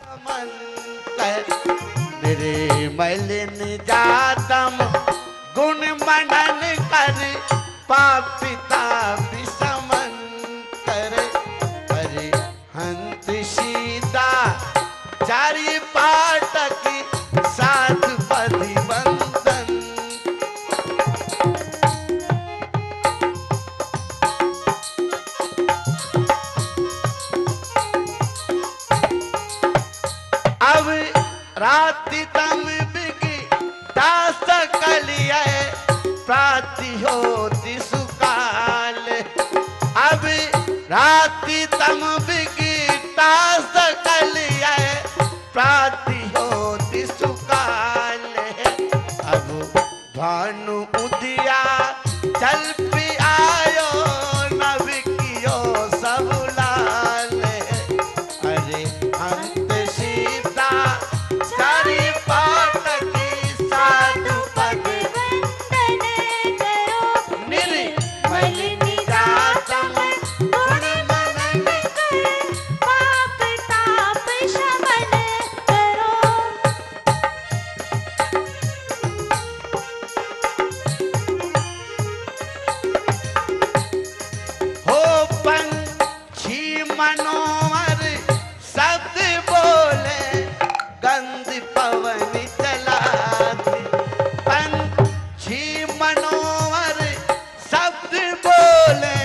मन मेरे मलिन जातम गुण मनन कर पापिता विषमन कर हरि हंत सीता चारि पाटक साधु पति बंधन। अब राति तम बिगी दास कलिया प्राति होती सुकाल। अब राति तम बिगी दास कलिया प्राति होती सुकाल। अब भानु उदिया चल पी आयो नविकियो सब लाल। अरे अंत सीता चारि पाटकी साधु पद वंदन करो निर्मल निरातम गुण मनन कर पाप ताप शमन करो। हो पंछी मनोहर शब्द बोले गंध पवन चलाते। पंछी मनोहर शब्द बोले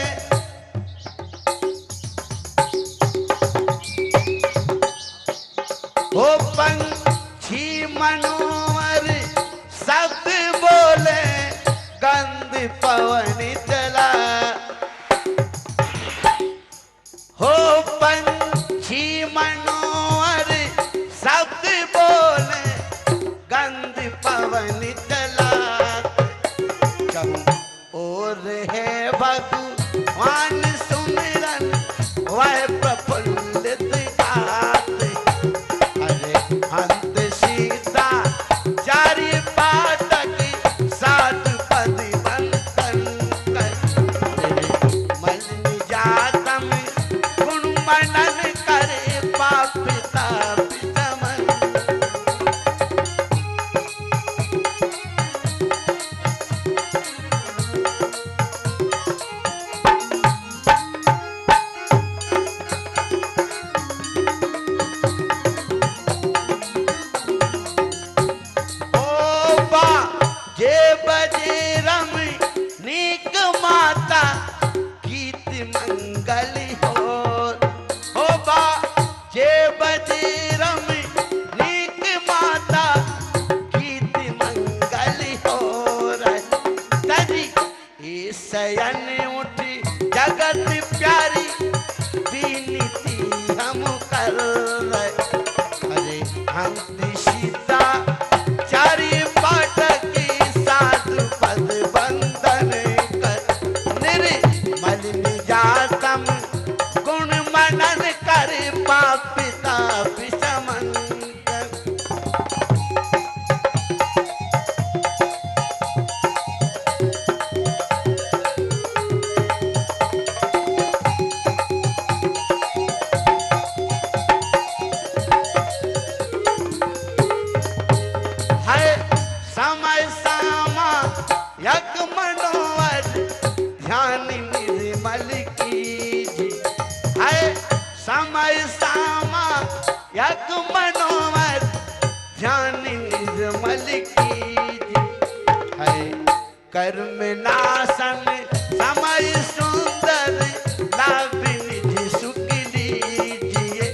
हो पंछी मनोहर शब्द बोले गंध पवन चला। हो पंछी मनोहर शब्द बोले गंध पवन चला। कहूँ और है भगवान सुमिरन वह प्रफुल्लित गाते। अरे अंत सीता चारि पाटक साधु पद बंधन कर मलिन जातम गुण मनन करे पापिता विषमन। ओ बा जे बजे रम नीक माता गीत मंगल हो। ओ बा जे बजे रम नीक माता गीत मंगल हो। तजी ए शयन उठी जगत प्यारी बीनती हम कर। अरे हंत सीता चारि पाटकी साधु पद बंधन कर निर्मल निजातम गुण मनन कर पापिता विषमन कर। है समय सामा यक मनोवर ध्यान निर्मल कीजी। है समय सामा यक मनोवर ध्यान निर्मल कीजी। है कर्म नाशन समय सुंदर लाभ निधि सुख लीजिए।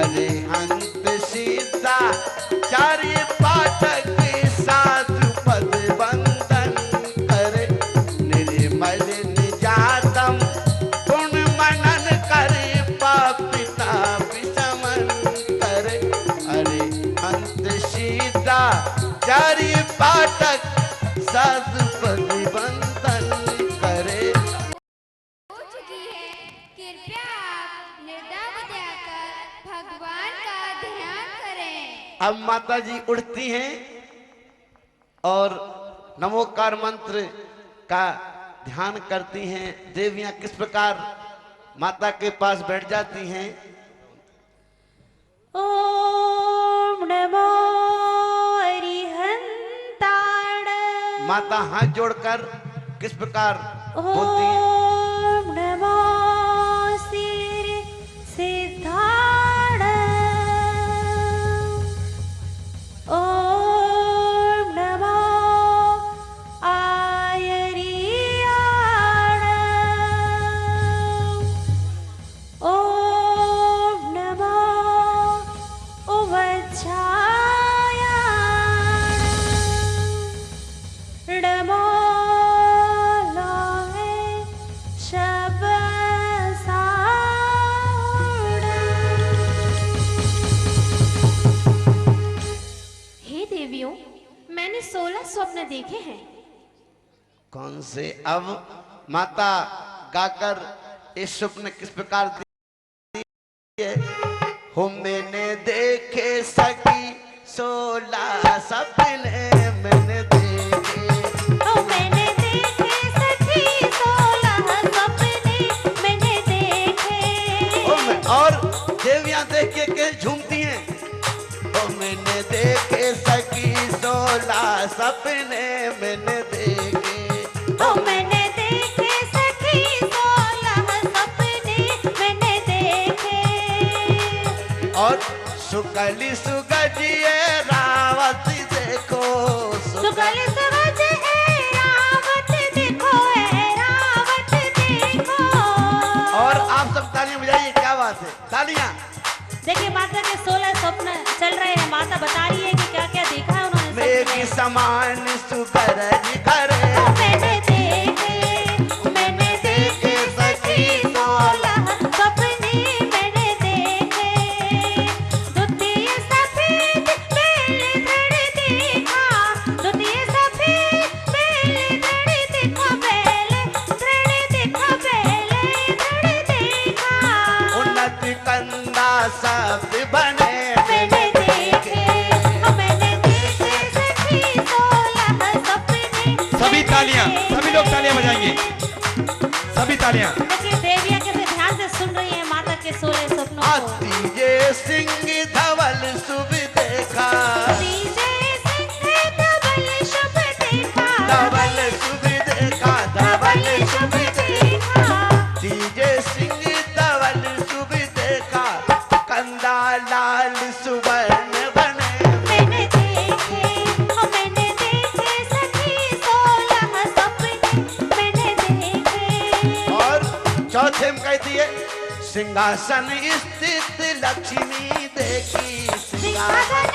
अरे हंत सीता चारि पाटक साधु पद बंधन करे निर्मल निजातम गुण मनन करे पापिता विषमन करे। अरे हंत सीता चारि पाटक साधु पद बंधन करे। हो चुकी है, कृपया आप निर्दाम देकर भगवान का ध्यान करें। अब माता जी उठती हैं और नमोकार मंत्र का ध्यान करती हैं। देवियां किस प्रकार माता के पास बैठ जाती हैं। ओम माता हाथ जोड़कर किस प्रकार बोलती हैं? ओम नमो सिर सिद्धार्थ ओम नमो आयरियाण ओम नमो उवज्जायाण नमो लोहे शबसाहुण। हे देवियों, मैंने 16 स्वप्न देखे हैं। कौन से? अब माता गाकर इस स्वप्न किस प्रकार दिए? हो मैंने देखे सकी 16 सपने मैंने देखे। ओ मैंने देखे सखी 16 सपने मैंने देखे। और देवियां देख के झूमती हैं। ओ मैंने देखे सकी 16 सपने मैंने देखे। ओ मैंने देखे सखी 16 सपने मैंने देखे। और सुकली सुगजिए रावत देखो सुगल सवज है रावत देखो रावत देखो। और आप सब तालियां बजाइए, क्या बात है, तालियां। देखिए माता के 16 स्वप्न चल रहे हैं। माता बता रही है कि क्या क्या देखा है उन्होंने स्वप्न मेघ में। समान सुकरज करे मैंने देखे सखी 16 सपने मैंने देखे। द्वितीय सफेद बेल धड़ देखा द्वितीय सफेद बेल धड़ देखा बेल धड़ देखा बेल धड़ देखा। उन्नत कंदा सब बने मैंने देखे मैंने देखे सखी 16 सपने। सभी तालियां, सभी लोग तालियां बजाएंगे, सभी तालियां। देखिए देवियां कैसे ध्यान से सुन रही है माता के 16 सपनों को। तीजे सिंह धवल शुभ देखा तीजे सिंह धवल शुभ देखा धवल शुभ देखा धवल शुभ देखा। तीजे सिंह धवल शुभ देखा कंदा लाल सुवर्ण बने। मैंने देखे सखी 16 सपने मैंने देखे। और चौथे में कहती है सिंहासन स्थित लक्ष्मी देखी सिंहासन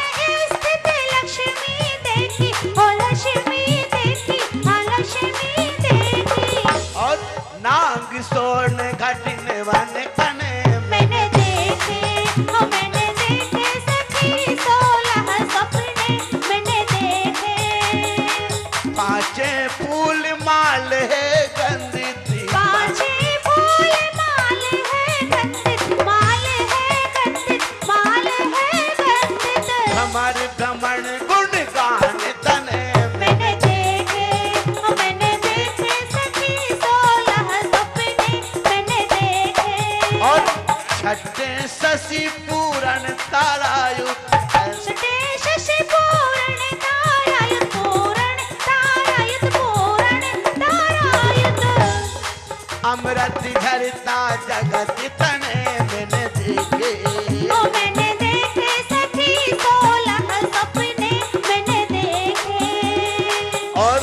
स्थित लक्ष्मी देखी ओ लक्ष्मी देखी हाँ लक्ष्मी देखी। और नाग सोन घटिन वन कने मैंने देखे सखी 16 सपने मैंने देखे। पांचे फूल माल है गंधित पांचे फूल माल है गंधित माल है गंधित माल है गंधित। भ्रमर भ्रमण गुण गान तने मैंने देखे सखी 16 सपने मैंने देखे। और छठे शशि पूरण तारायु छठे शशि पूरण तारायुध पूरण तारायुध पूरण तारायुध। अमृत झरता जगत तने मैंने देखे। ओ मैंने देखे सखी 16 सपने मैंने देखे। और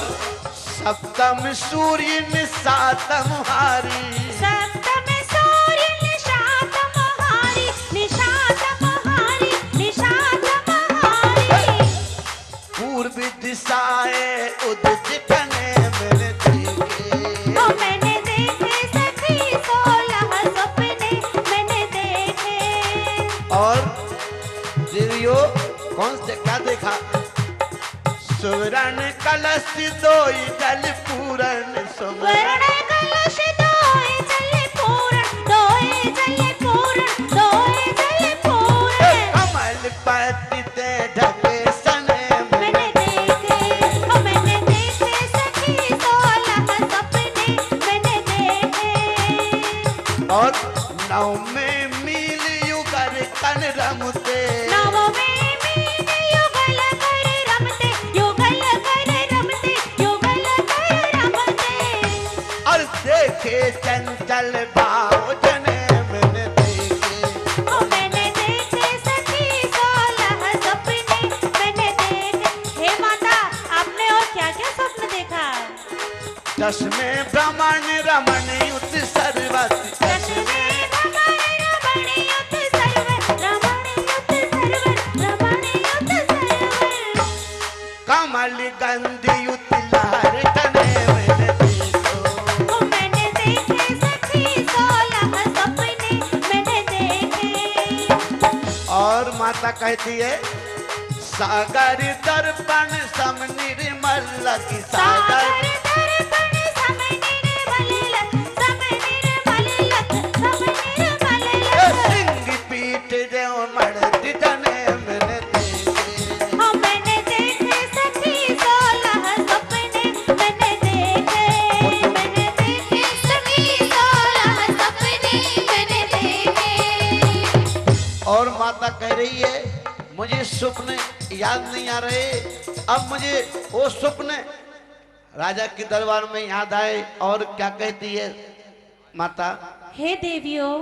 सप्तम सूर्य निशातम हारी सप्तम सूर्य निशातम हारी निशातम हारी निशातम हारी। पूर्व दिशाए उदित कने मैंने देखे। ओ मैंने देखे सखी 16 सपने मैंने देखे। और देवियों कौन से क्या देखा? सुवर्ण कलश दोई जल पूरण वर्ण कलश दोए जल पूरण दोए जल पूरण दोए जल पूरण। कमल पति ते ढके सने मैंने देखे सखी 16 सपने मैंने देखे। और नौ में मील युगर कन रमते नव में मीन युगल कर रमते युगल कर रमते युगल रस में भ्रमण रमण युत सर्वत रस में रमण रमण युत सर्वर रमण युत सर्वर रमण युत सर्वर कमल गंध युत लहर तने मैंने देखो मैंने देखे सखी 16 सपने मैंने देखे। और माता कहती है सागर दर्पण सम निर्मल की सागर दर्पण सम निर्मल लख सम निर्मल लख सम निर्मल लख सिंह पीठ देव मड़ती तने मैंने देखे मैंने देखे सखी 16 सपने मैंने देखे सखी 16 सपने मैंने देखे। और माता कह रही है मुझे स्वप्न याद नहीं आ रहे, अब मुझे वो स्वप्न राजा के दरबार में याद आए। और क्या कहती है माता? हे देवियों,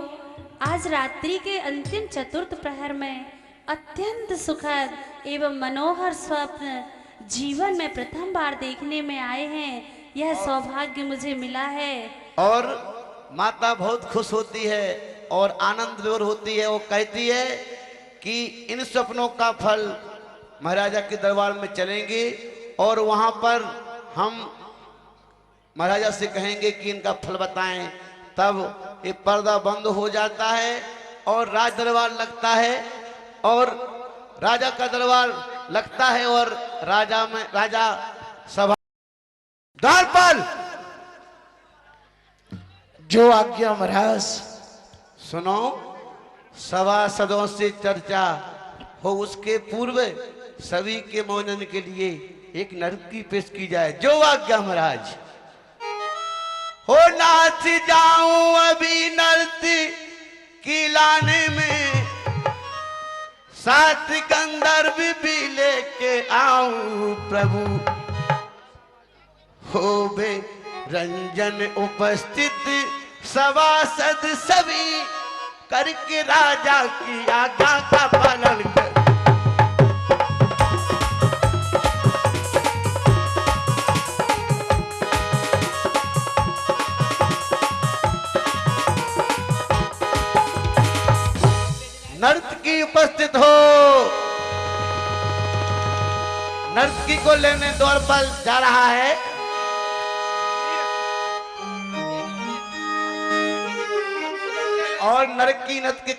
आज रात्रि के अंतिम चतुर्थ प्रहर में अत्यंत सुखद एवं मनोहर स्वप्न जीवन में प्रथम बार देखने में आए हैं। यह सौभाग्य मुझे मिला है। और माता बहुत खुश होती है और आनंद विभोर होती है। वो कहती है कि इन सपनों का फल महाराजा के दरबार में चलेंगे और वहां पर हम महाराजा से कहेंगे कि इनका फल बताएं। तब ये पर्दा बंद हो जाता है और राज दरबार लगता है और राजा का दरबार लगता है और राजा सभा द्वारपाल जो आज्ञा महाराज। सुनो, सभासदों से चर्चा हो उसके पूर्व सभी के मनोरंजन के लिए एक नर्तकी पेश की जाए। जो आज्ञा महाराज। हो नाच जाऊं अभी नर्तकी की लाने में, साथ गंधर्व भी लेके आऊं प्रभु। हो बे रंजन उपस्थित सभासद सभी, करके राजा की आज्ञा का पालन कर। नर्तकी उपस्थित हो। नर्तकी को लेने द्वार पर जा रहा है। और नर्तकी नृत्य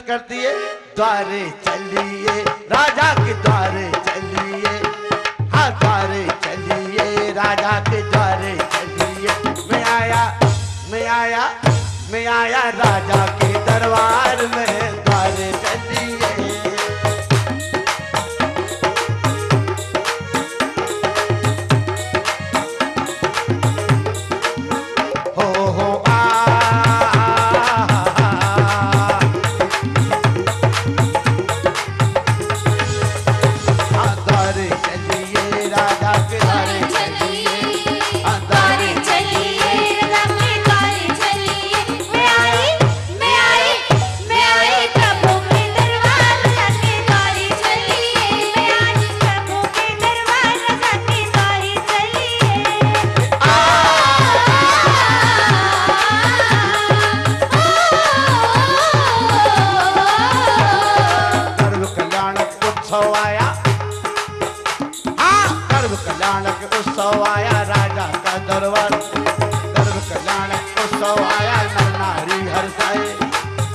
करती है। द्वारे चलिए राजा के द्वारे चलिए, हाँ द्वारे चलिए राजा के द्वारे चलिए। मैं आया राजा के दरबार में, द्वारे चलिए। हो द्वारे चलिए राजा के द्वारे चलिए, द्वारे चलिए राजा के द्वारे चलिए। मैं आई प्रभु के दरबार राजा के द्वारे चलिए। मैं आई प्रभु के दरबार राजा के द्वारे चलिए। गर्भ कल्याणक उत्सव आया, हाँ गर्भ कल्याणक उत्सव आया राजा का दरबार। गर्भ कल्याणक उत्सव आया, नर नारी हर्षाए।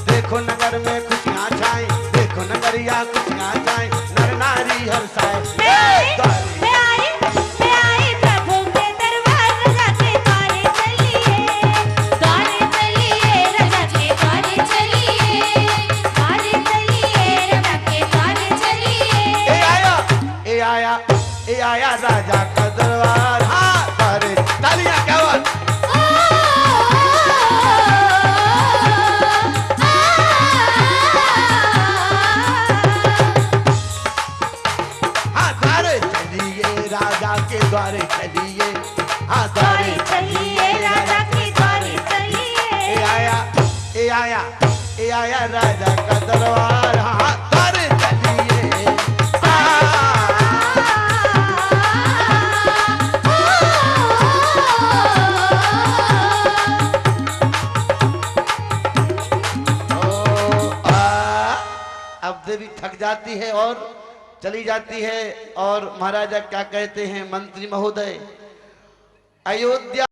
देखो नगर में खुशियाँ छाई, देखो नगरिया खुशियाँ छाई, नर नारी हर्षाए। मैं आई प्रभु के दरबार राजा के द्वारे चलिए। द्वारे चलिए राजा के द्वारे चलिए। द्वारे चलिए राजा के द्वारे चलिए। ए आया राजा का दरबार। हाँ तारे तालियां क्या बात। हाँ द्वारे चलिए राजा के द्वारे चलिए, हाँ द्वारे चलिए राजा के द्वारे चलिए। ए आया राजा का दरबार। हाँ द्वारे चलिए। अब देवी थक जाती है और चली जाती है। और महाराजा क्या कहते हैं, मंत्री महोदय, अयोध्या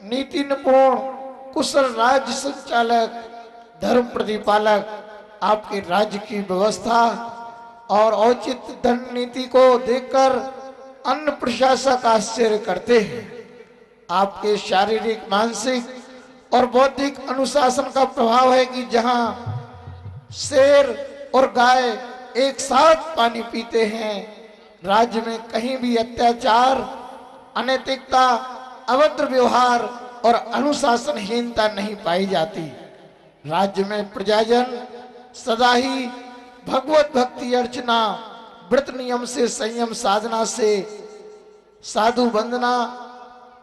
नीति निपुण, कुशल राज्य संचालक, धर्म प्रतिपालक आपके राज्य की व्यवस्था और औचित्य दंड नीति को देखकर अन्य प्रशासक आश्चर्य करते हैं। आपके शारीरिक, मानसिक और बौद्धिक अनुशासन का प्रभाव है कि जहां शेर और गाय एक साथ पानी पीते हैं, राज्य में कहीं भी अत्याचार, अनैतिकता, अभद्र व्यवहार और अनुशासनहीनता नहीं पाई जाती। राज्य में प्रजाजन सदा ही भगवत भक्ति, अर्चना, व्रत नियम से, संयम साधना से, साधु वंदना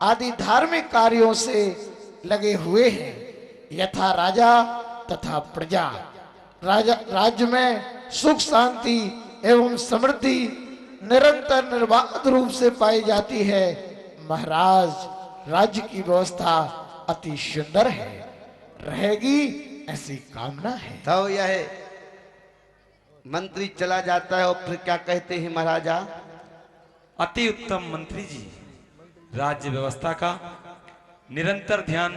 आदि धार्मिक कार्यों से लगे हुए हैं। यथा राजा तथा प्रजा। राज्य में सुख, शांति एवं समृद्धि निरंतर निर्बाध रूप से पाई जाती है। महाराज, राज्य की व्यवस्था अति सुंदर है, रहेगी ऐसी कामना है। तो यह मंत्री चला जाता है और फिर क्या कहते हैं महाराजा, अति उत्तम मंत्री जी, राज्य व्यवस्था का निरंतर ध्यान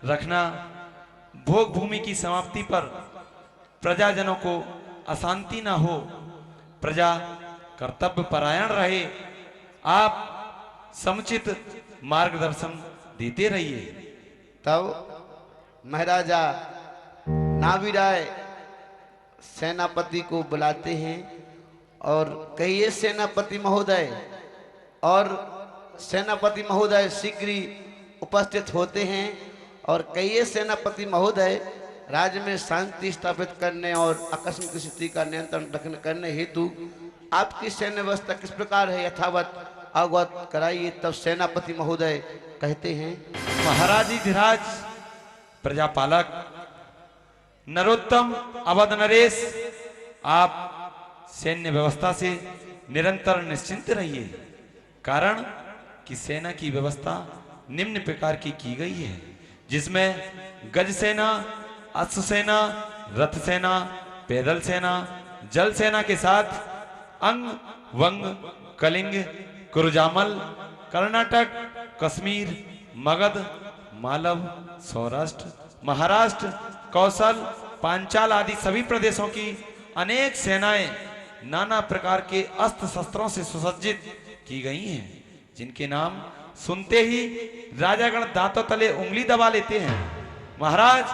रखना, भोग भूमि की समाप्ति पर प्रजाजनों को अशांति ना हो, प्रजा कर्तव्य परायण रहे, आप समुचित मार्गदर्शन देते रहिए। तब महाराजा नाविराय सेनापति को बुलाते हैं और कहिए सेनापति महोदय, और सेनापति महोदय शीघ्र ही उपस्थित होते हैं और कहिए सेनापति महोदय, राज्य में शांति स्थापित करने और आकस्मिक स्थिति का नियंत्रण करने हेतु आपकी सैन्य व्यवस्था किस प्रकार है, यथावत अवगत कराइए। तब सेनापति महोदय कहते हैं, महाराज धीराज, प्रजापालक नरोत्तम, अवध नरेश, आप सैन्य व्यवस्था से निरंतर निश्चिंत रहिए। कारण कि सेना की व्यवस्था निम्न प्रकार की गई है, जिसमें गज सेना, अश्व सेना, रथ सेना, पैदल सेना, जल सेना के साथ अंग, वंग, कलिंग, कुरुजामल, कर्नाटक, कश्मीर, मगध, मालव, सौराष्ट्र, महाराष्ट्र, कौशल, पांचाल आदि सभी प्रदेशों की अनेक सेनाएं नाना प्रकार के अस्त्र शस्त्रों से सुसज्जित की गई हैं, जिनके नाम सुनते ही राजागण दांतों तले उंगली दबा लेते हैं। महाराज,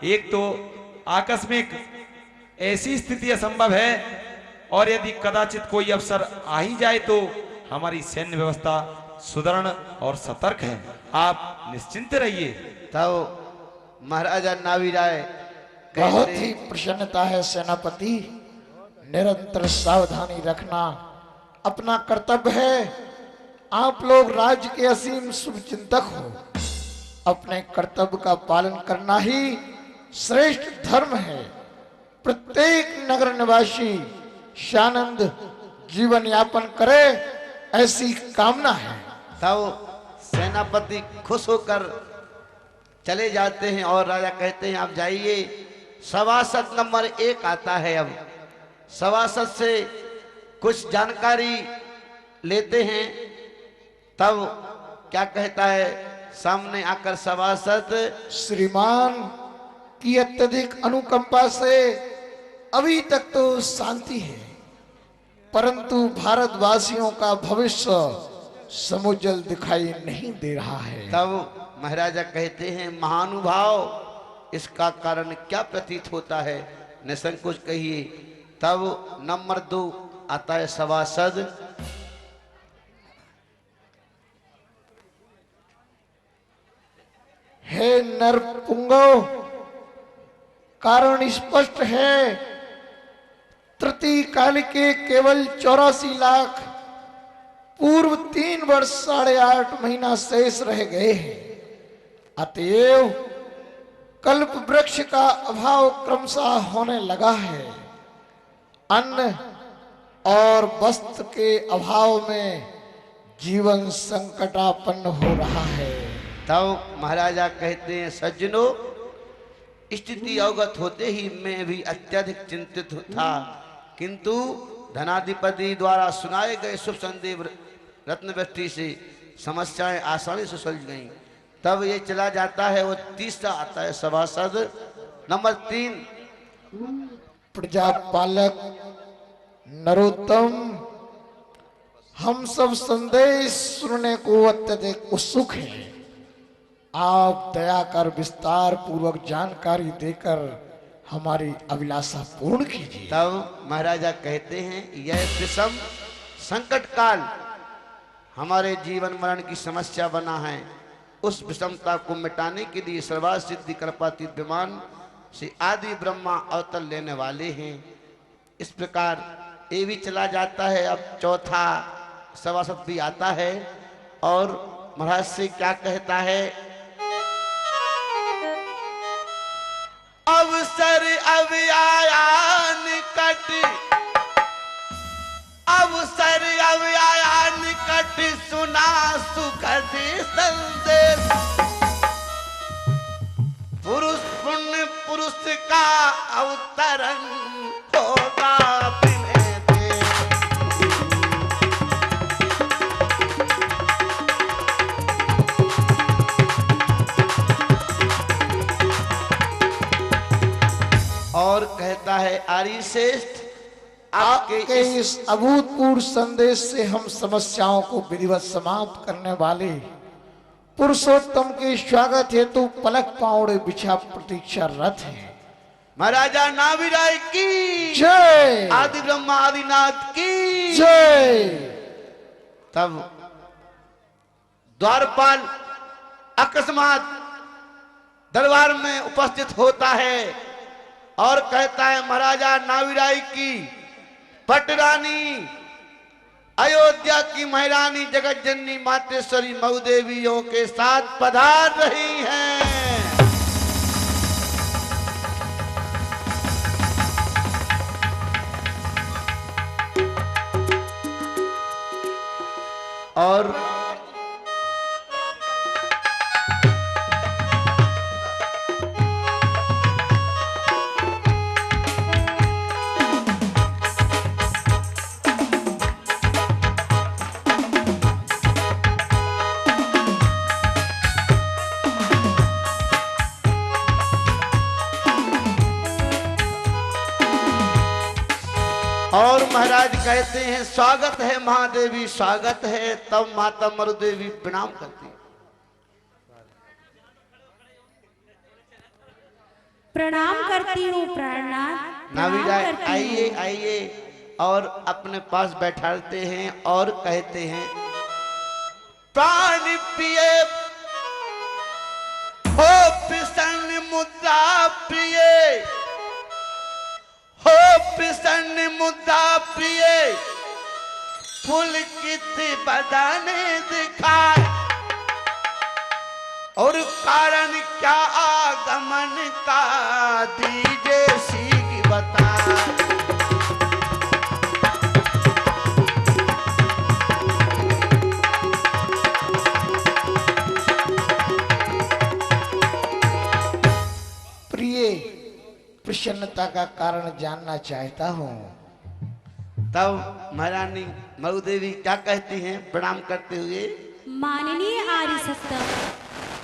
एक तो आकस्मिक ऐसी स्थिति असंभव है, और यदि कदाचित कोई अवसर आ ही जाए तो हमारी सैन्य व्यवस्था सुदृढ़ और सतर्क है, आप निश्चिंत रहिए। तब महाराजा नाविराय बहुत ही प्रसन्नता है सेनापति, निरंतर सावधानी रखना अपना कर्तव्य है। आप लोग राज्य के असीम शुभचिंतक हो, अपने कर्तव्य का पालन करना ही श्रेष्ठ धर्म है। प्रत्येक नगर निवासी शानंद जीवन यापन करे, ऐसी कामना है। तब सेनापति खुश होकर चले जाते हैं और राजा कहते हैं, आप जाइए। सभासद नंबर 1 आता है। अब सभासद से कुछ जानकारी लेते हैं। तब क्या कहता है, सामने आकर सभासद, श्रीमान की अत्यधिक अनुकंपा से अभी तक तो शांति है, परंतु भारतवासियों का भविष्य समुज्जल दिखाई नहीं दे रहा है। तब महाराजा कहते हैं, महानुभाव, इसका कारण क्या प्रतीत होता है, निसंकोच कहिए। तब नंबर 2 आता है सभासद। हे नरपुंगव, कारण स्पष्ट है। तृतीय काल के केवल 84 लाख पूर्व 3 वर्ष 8.5 महीना शेष रह गए हैं। अतएव कल्प वृक्ष का अभाव क्रमशः होने लगा है। अन्न और वस्त्र के अभाव में जीवन संकटापन्न हो रहा है। तब महाराजा कहते हैं, सज्जनों, स्थिति अवगत होते ही मैं भी अत्यधिक चिंतित था, किंतु धनाधिपति द्वारा सुनाए गए शुभ संदेश रत्नवृष्टि से समस्याएं आसानी से सुलझ गईं। तब ये चला जाता है, वो तीसरा आता है सभासद नंबर 3। प्रजापालक नरोत्तम, हम सब संदेश सुनने को अत्यधिक उत्सुक हैं। आप दया कर विस्तार पूर्वक जानकारी देकर हमारी अभिलाषा पूर्ण कीजिए। तब महाराजा कहते हैं, यह विषम संकट काल हमारे जीवन मरण की समस्या बना है। उस विषमता को मिटाने के लिए सर्वार्थ सिद्धि कृपाति विमान से आदि ब्रह्मा अवतर लेने वाले हैं। इस प्रकार ये भी चला जाता है। अब चौथा सभासद भी आता है और महाराज से क्या कहता है, अवसर अब आया निकट, अवसर अब आया निकट, सुना सुखद संदेश। पुरुष पुण्य पुरुष का अवतरण होगा बिने देश। और कहता है, आर्य श्रेष्ठ, आपके इस अभूतपूर्व संदेश से हम समस्याओं को विधिवत समाप्त करने वाले पुरुषोत्तम के स्वागत हेतु पलक पावड़े बिछा प्रतीक्षारत हैं। महाराजा नाविराय की जय, आदि ब्रह्मा आदिनाथ की जय। तब द्वारपाल अकस्मात दरबार में उपस्थित होता है और कहता है, महाराजा नाविराय की पटरानी अयोध्या की महारानी जगत जननी मातेश्वरी मऊदेवियों के साथ पधार रही हैं। और महाराज कहते हैं, स्वागत है महादेवी, स्वागत है। तब माता मरुदेवी प्रणाम करती है। प्रणाम करती हूँ प्राणनाथ। नाविराय आइए आइए और अपने पास बैठाते हैं और कहते हैं, प्राण पिए हो प्रसन्न मुद्रा प्रिय, हो प्रसन्न मुद्रा प्रिय, पुलकित बदन दिखाए, और कारण क्या आगमन का दीजे सीख बताए। प्रिय, प्रसन्नता का कारण जानना चाहता हूँ। तब महारानी मऊदेवी क्या कहती हैं प्रणाम करते हुए, माननीय आर्य सत्तम,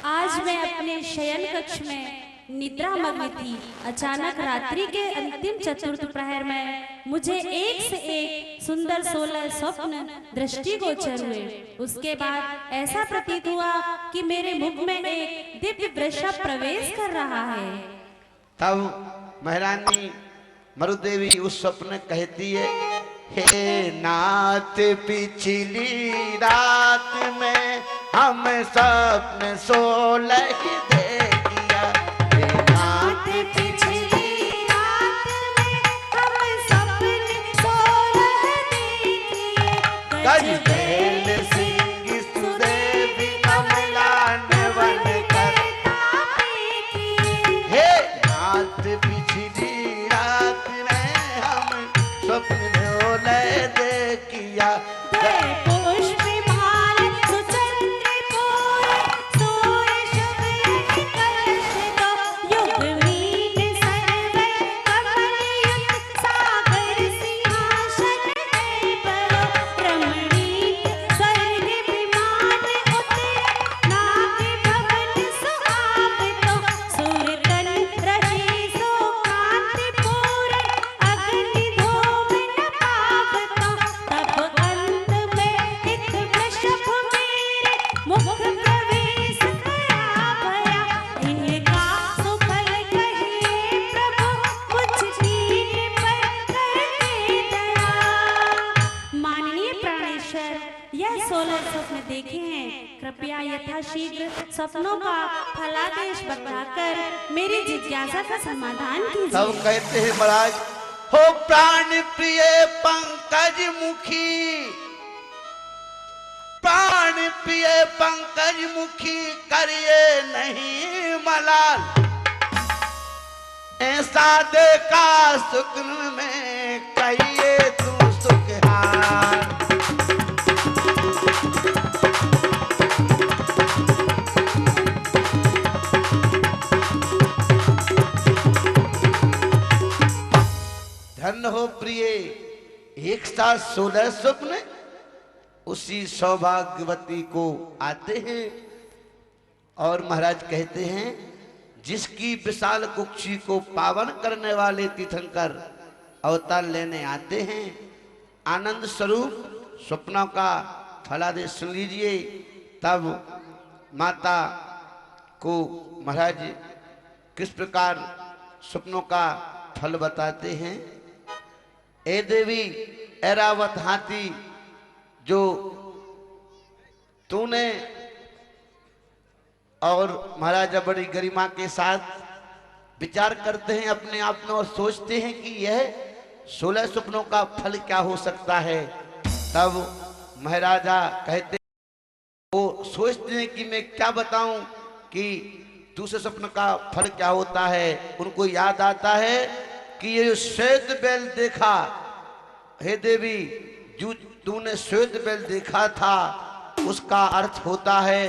आज मैं अपने शयन कक्ष में निद्रा मग्न थी। अचानक रात्रि के अंतिम चतुर्थ प्रहर में मुझे एक से एक सुंदर 16 स्वप्न दृष्टिगोचर हुए। उसके बाद ऐसा प्रतीत हुआ कि मेरे मुख में एक दिव्य वृषभ प्रवेश कर रहा है। तब महारानी मरुदेवी उस स्वप्न कहती है, हे नाथ पिछली रात में हम स्वप्न 16 ही देखिया। हे नाथ पिछली रात में हम सपने 16 देखिए। गज बेल सिंह सुदेवी अमलान वन कर, हे नाथ पिछली रात में हम स्वप्न 16 देखिया। कृपया यथाशीघ्र सपनों का फलादेश बताकर मेरी जिज्ञासा का समाधान तब कीजिए। कहते हैं महाराज, हो प्राण प्रिय पंकज मुखी, प्राण प्रिय पंकज मुखी करिए नहीं मलाल, ऐसा देखा सुकन में कहिए तू सुखहार। धन हो प्रिय, एक साथ 16 स्वप्न उसी सौभाग्यवती को आते हैं। और महाराज कहते हैं, जिसकी विशाल कुक्षी को पावन करने वाले तीर्थंकर अवतार लेने आते हैं, आनंद स्वरूप स्वप्नों का फलादेश सुन लीजिए। तब माता को महाराज किस प्रकार स्वप्नों का फल बताते हैं। ए देवी ऐरावत हाथी, जो तूने, और महाराजा बड़ी गरिमा के साथ विचार करते हैं अपने आप में और सोचते हैं कि यह 16 स्वप्नों का फल क्या हो सकता है। तब महाराजा कहते, वो सोचते हैं कि मैं क्या बताऊं कि दूसरे स्वप्न का फल क्या होता है। उनको याद आता है कि ये जो श्वेत बैल देखा, हे देवी, जो तूने श्वेत बैल देखा था, उसका अर्थ होता है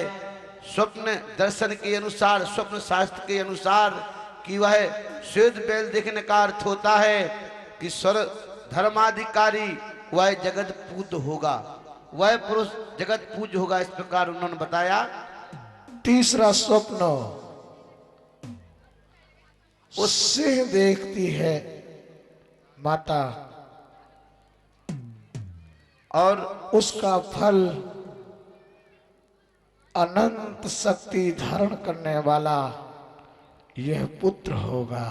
स्वप्न दर्शन के अनुसार, स्वप्न शास्त्र के अनुसार, कि वह श्वेत बैल देखने का अर्थ होता है कि स्वर धर्माधिकारी वह जगत पूज्य होगा, वह पुरुष जगत पूज्य होगा। इस प्रकार उन्होंने बताया। तीसरा स्वप्न, उससे देखती है माता और उसका फल अनंत शक्ति धारण करने वाला यह पुत्र होगा।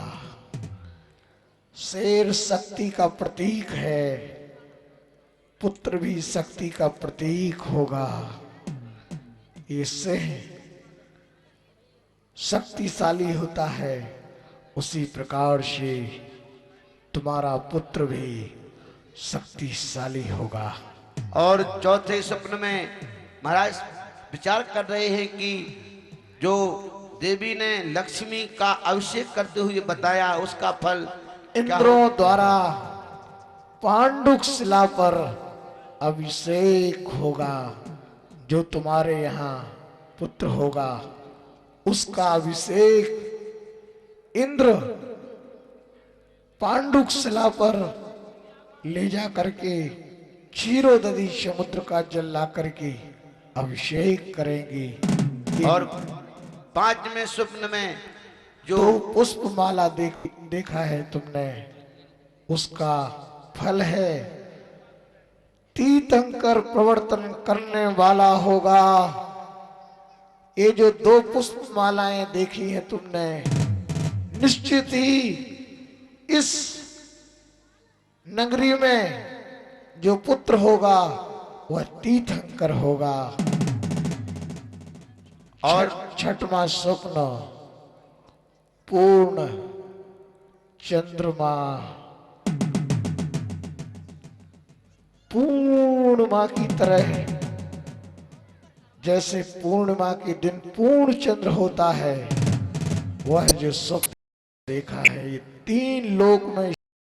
शेर शक्ति का प्रतीक है, पुत्र भी शक्ति का प्रतीक होगा। इससे शक्तिशाली होता है, उसी प्रकार से तुम्हारा पुत्र भी शक्तिशाली होगा। और चौथे स्वप्न में महाराज विचार कर रहे हैं कि जो देवी ने लक्ष्मी का अभिषेक करते हुए बताया, उसका फल इंद्रों द्वारा पांडुक शिला पर अभिषेक होगा। जो तुम्हारे यहाँ पुत्र होगा, उसका अभिषेक इंद्र पांडुक शिला पर ले जा करके क्षीरोदधि समुद्र का जल ला करके अभिषेक करेंगे। और पांचवें स्वप्न में जो तो पुष्पमाला देखा है तुमने, उसका फल है तीर्थंकर प्रवर्तन करने वाला होगा। ये जो 2 पुष्पमालाएं देखी है तुमने, निश्चित ही इस नगरी में जो पुत्र होगा वह तीर्थंकर होगा। और छठवां स्वप्न, पूर्ण चंद्रमा, पूर्णिमा की तरह, जैसे पूर्णिमा के दिन पूर्ण चंद्र होता है, वह जो स्वप्न देखा है, ये 3 लोक में